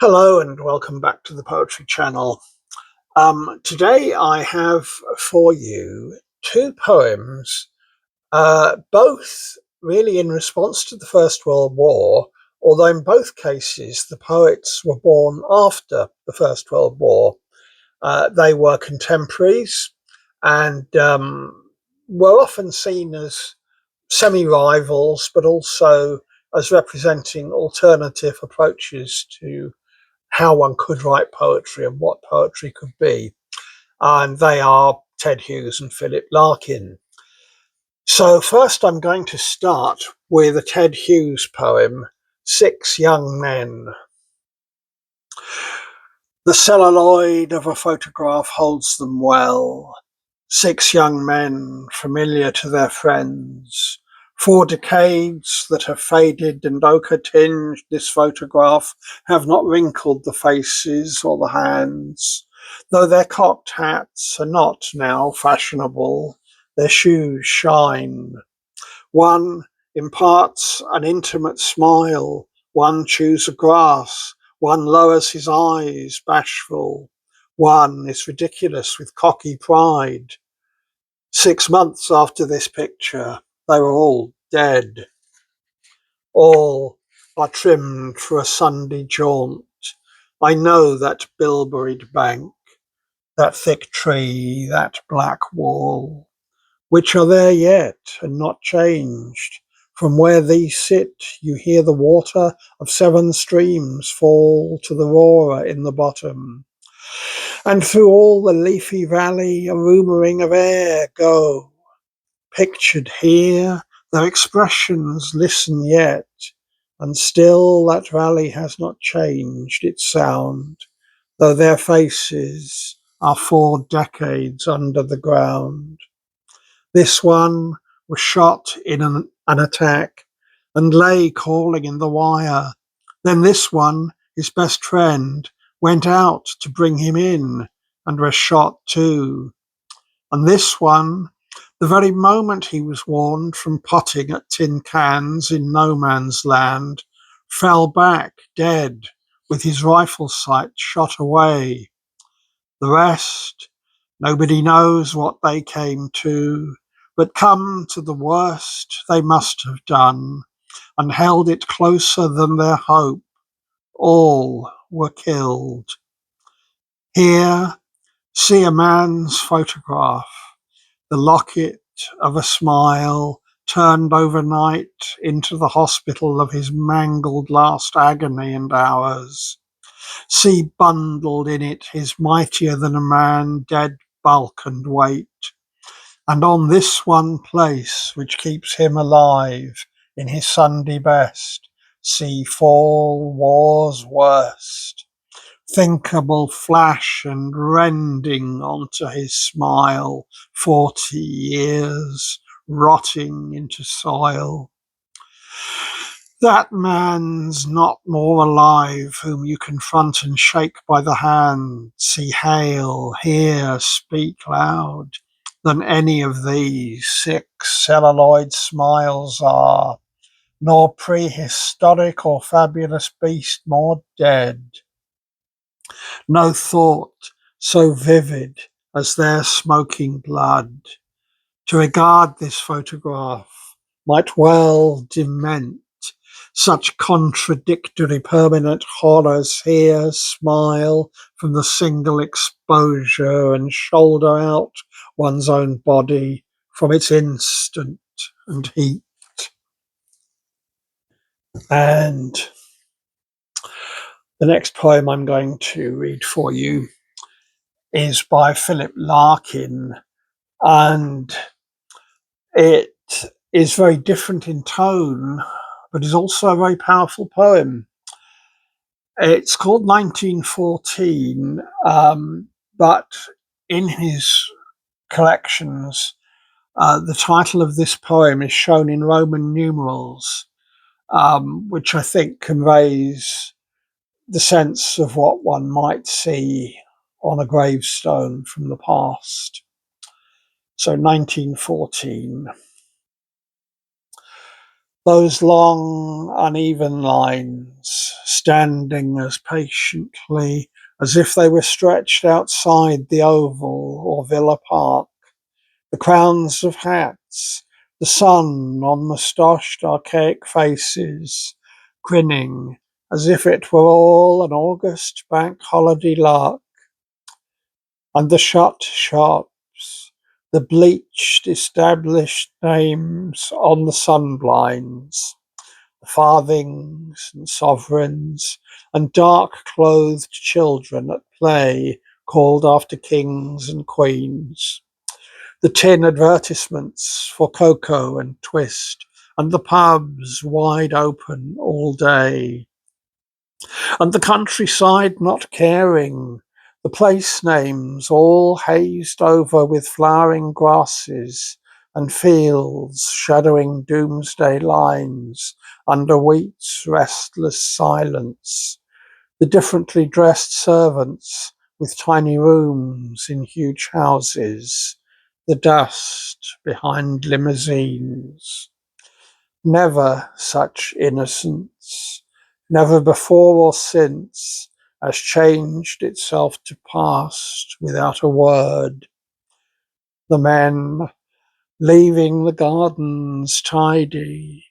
Hello and welcome back to the Poetry Channel. Today I have for you two poems, both really in response to the First World War, although in both cases the poets were born after the First World War. They were contemporaries and were often seen as semi-rivals, but also as representing alternative approaches to how one could write poetry and what poetry could be. And they are Ted Hughes and Philip Larkin. So first I'm going to start with a Ted Hughes poem, Six Young Men. The celluloid of a photograph holds them well. Six young men, familiar to their friends. 4 decades that have faded and ochre-tinged this photograph have not wrinkled the faces or the hands, though their cocked hats are not now fashionable. Their shoes shine. One imparts an intimate smile. One chews a grass. One lowers his eyes, bashful. One is ridiculous with cocky pride. 6 months after this picture, they were all dead. All are trimmed for a Sunday jaunt. I know that bilberried bank, that thick tree, that black wall, which are there yet and not changed. From where these sit, you hear the water of 7 streams fall to the roarer in the bottom. And through all the leafy valley, a rumouring of air go. Pictured here, their expressions listen yet, and still that valley has not changed its sound, though their faces are 4 decades under the ground. This one was shot in an attack and lay calling in the wire. Then this one, his best friend, went out to bring him in and was shot too. And this one, the very moment he was warned from potting at tin cans in no man's land, fell back dead with his rifle sight shot away. The rest, nobody knows what they came to, but come to the worst they must have done, and held it closer than their hope. All were killed. Here, see a man's photograph, the locket of a smile turned overnight into the hospital of his mangled last agony and hours. See bundled in it his mightier than a man dead bulk and weight. And on this one place which keeps him alive in his Sunday best, see fall war's worst. Thinkable flash and rending onto his smile, 40 years rotting into soil. That man's not more alive whom you confront and shake by the hand, see hail, hear, speak loud, than any of these 6 celluloid smiles are, nor prehistoric or fabulous beast more dead. No thought so vivid as their smoking blood. To regard this photograph might well dement such contradictory permanent horrors here smile from the single exposure and shoulder out one's own body from its instant and heat. And the next poem I'm going to read for you is by Philip Larkin, and it is very different in tone, but is also a very powerful poem. It's called 1914, but in his collections, the title of this poem is shown in Roman numerals, which I think conveys the sense of what one might see on a gravestone from the past. So 1914. Those long, uneven lines, standing as patiently as if they were stretched outside the Oval or Villa Park, the crowns of hats, the sun on moustached archaic faces, grinning as if it were all an August bank holiday lark, and the shut shops, the bleached established names on the sunblinds, the farthings and sovereigns, and dark-clothed children at play called after kings and queens, the tin advertisements for cocoa and twist, and the pubs wide open all day, and the countryside not caring, the place names all hazed over with flowering grasses, and fields shadowing doomsday lines under wheat's restless silence, the differently dressed servants with tiny rooms in huge houses, the dust behind limousines. Never such innocence, never before or since, has changed itself to past without a word. The men leaving the gardens tidy,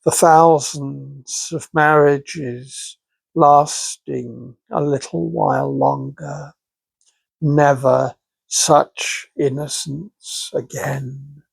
the thousands of marriages lasting a little while longer. Never such innocence again.